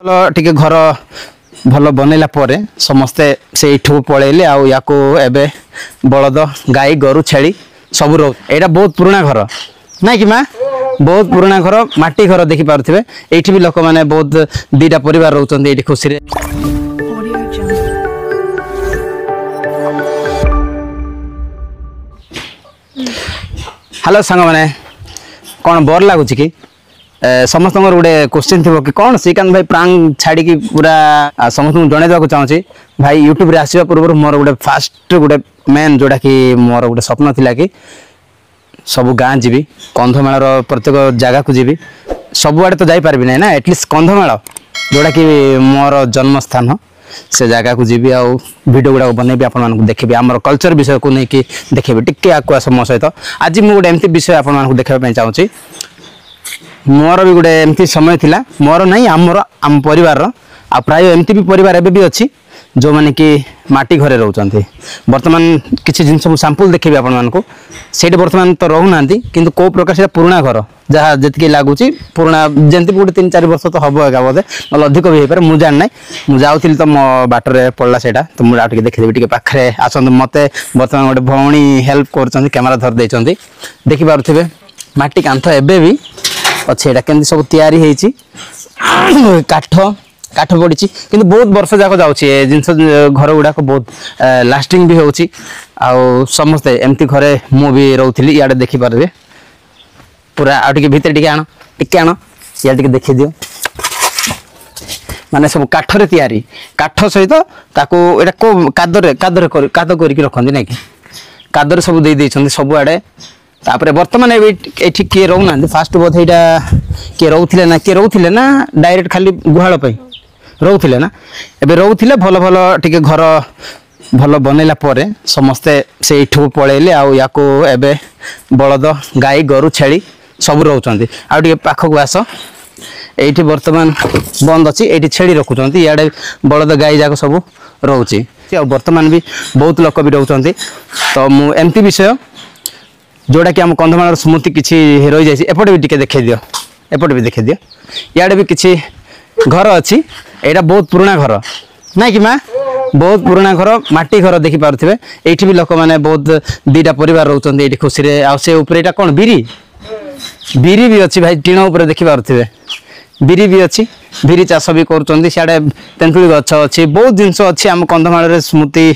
टिके घर भल बनैला परे समस्ते से इठू पळेले आ याको एबे बलद गाई गोरु छेली सब रो एटा बहुत पुराना घर ना कि माँ बहुत पुराना घर माटी घर देखि पारुथिबे एठी भी लोक माने बहुत दीटा परिवार रहउचंदी एठी खुशी रे। हेलो सांग माने कौन बोर लागुची कि समस्त गोटे क्वेश्चन थी कि कौन श्रीकांत भाई प्रांग छाड़ी की पूरा समस्त जन देवा चाहूँगी भाई यूट्यूब रे आसवा पूर्व मोर गोटे फास्ट गोटे मेन जोटा कि मोर गोटे स्वप्न थिला कि सब गाँ जीवी कंधमाल प्रत्येक जगह को जीवी सबुआड़े तो जापर ना ना एटलिस्ट कंधमाल जोटा कि मोर जन्म स्थान से जगह को जीवी आउ वीडियो गुड़ा बनैबी आपको देखी आम कल्चर विषय को लेकिन देखेबी टिके आकु आस मो सहित आज मुझे गोटे एमती विषय आपको देखापी चाहूँगी मोर भी गोटे एमती समय थिला मोर नहीं आम परिवार आ प्राय एमती भी परिवार एबे भी अच्छी जो माने कि माटी घरे रहउचंती वर्तमान किछि जिंस सैंपल देखिबे आपन मानको सेट वर्तमान तो रहउ नांती किंतु को प्रकार से पुराना घर जहाँ जतकी लागुची पुराना जेंती गोटे 3-4 वर्ष तो हबो एका बोधे नल अधिक भी हेपर मु जान नै मु जाउथिल तो मो बाटरे पड़ला सेटा तो मु आउट के देखि देबी टिके पाखरे आसंत मते वर्तमान गोटे भौणी हेल्प करचंती कैमरा धर देचंती देखि पारुथिबे माटी कांथ एबे भी अच्छे एटा केंदी सब तयारी हेची काठ पड़ी किंतु बहुत वर्ष जाक जाऊँगी जिनस घर गुड़ाक बहुत लास्टिंग भी होची आउ समस्ते एमती घरे मु भी रोली इे देखिपारे पूरा आगे भितर टे आण टे देखी दियो माने सब काठरे तैयारी काठ सहित ताको एटा को काद करके रखती ना कि कादर सब दे देछन सब आड़े तापर वर्तमान ये किए रोना फास्ट बोध यहाँ किए रोले ना डायरेक्ट खाली गुहाल रोले ना एबे रोले भल भल टिके घर भल बनैला परे समस्ते से इठू पळेले आ याको एबे बलद गाई गोरु छेली सब रहउचंदी आ टिके पाखक आस एठी वर्तमान बंद अछि एठी छेली रखुचंदी याडे बलद गाई जाक सब रहउची आ वर्तमान भी बहुत लोक भी रहउचंदी तो मु एमती विषय जोड़ा कि आम कंधमाल स्मृति किसी रही जाए एपटे भी टिके देखे दियो एपटे भी देखे दियो याडे भी किसी घर अच्छी एटा बहुत पुराना घर ना कि माँ बहुत पुराना घर माटी घर देखि पारुथिबे एठी भी लोक माने बहुत दीटा परिवार रहउचंदी एठी खुशी रे आ से ऊपर एटा कोन बिरी भी अच्छी भाई टीण ऊपर देखि पारुथिबे बिरी भी अच्छी बिरी चाष भी करुँच सियाड़े तेंतुली गछ अच्छी बहुत जिनस अच्छी आम कंधमाल स्मृति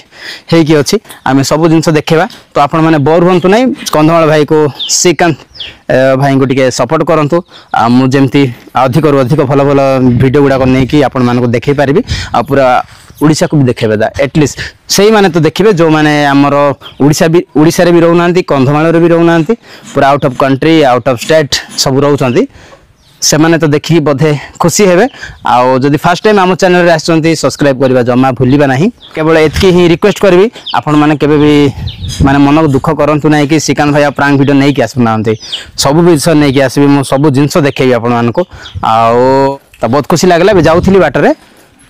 होगी अच्छी आम सब जिन देखा तो आपण मैंने बोर हूँ ना कंधमाल भाई को श्रीकांत भाई को टिके सपोर्ट करूँ मुझे अधिक रु अधिक भल भल भिडियो गुड़ाक नहीं आपण मानक देखे पारि आ पूरा उड़ीसा को भी देखेबे एटलिस्ट से माने तो देखिए जो माने आमर उड़ीसा रे भी रहना कंधमाल भी रहना पूरा out of country out of state सब रोचंती से माने तो देखिए बोधे खुशी हेबे आउ जदि फर्स्ट टाइम आम चैनल रे आछंती सब्सक्राइब करबा जमा भूलिबा नहीं केवल एतकी ही रिक्वेस्ट करबी आपण माने केबे भी माने मन को दुख करंतु नहीं कि श्रीकांत भाई प्रांग वीडियो नहीं कि आसुनांती सब विषय नहीं कि आसबी मु सब जिंस देखेबी आपण मान को आउ तो बहुत खुशी लागला बे जाउथली बाटरे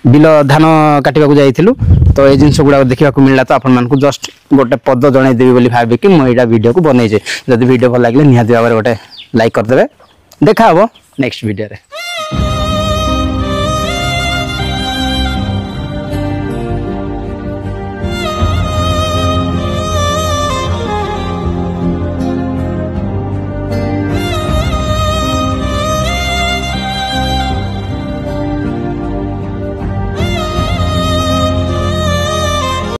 बिल धान काटिबा को जाइथिलु तो ए जिंस गुडा देखिबा को मिलला तो आपण मान को जस्ट गोटे पद जणाई देबी बोली भाबी कि मु एटा वीडियो को बनै जे जदि वीडियो भल लागले निहाती भाबरे गोटे लाइक कर देबे देखा हबो नेक्स्ट वीडियो रे।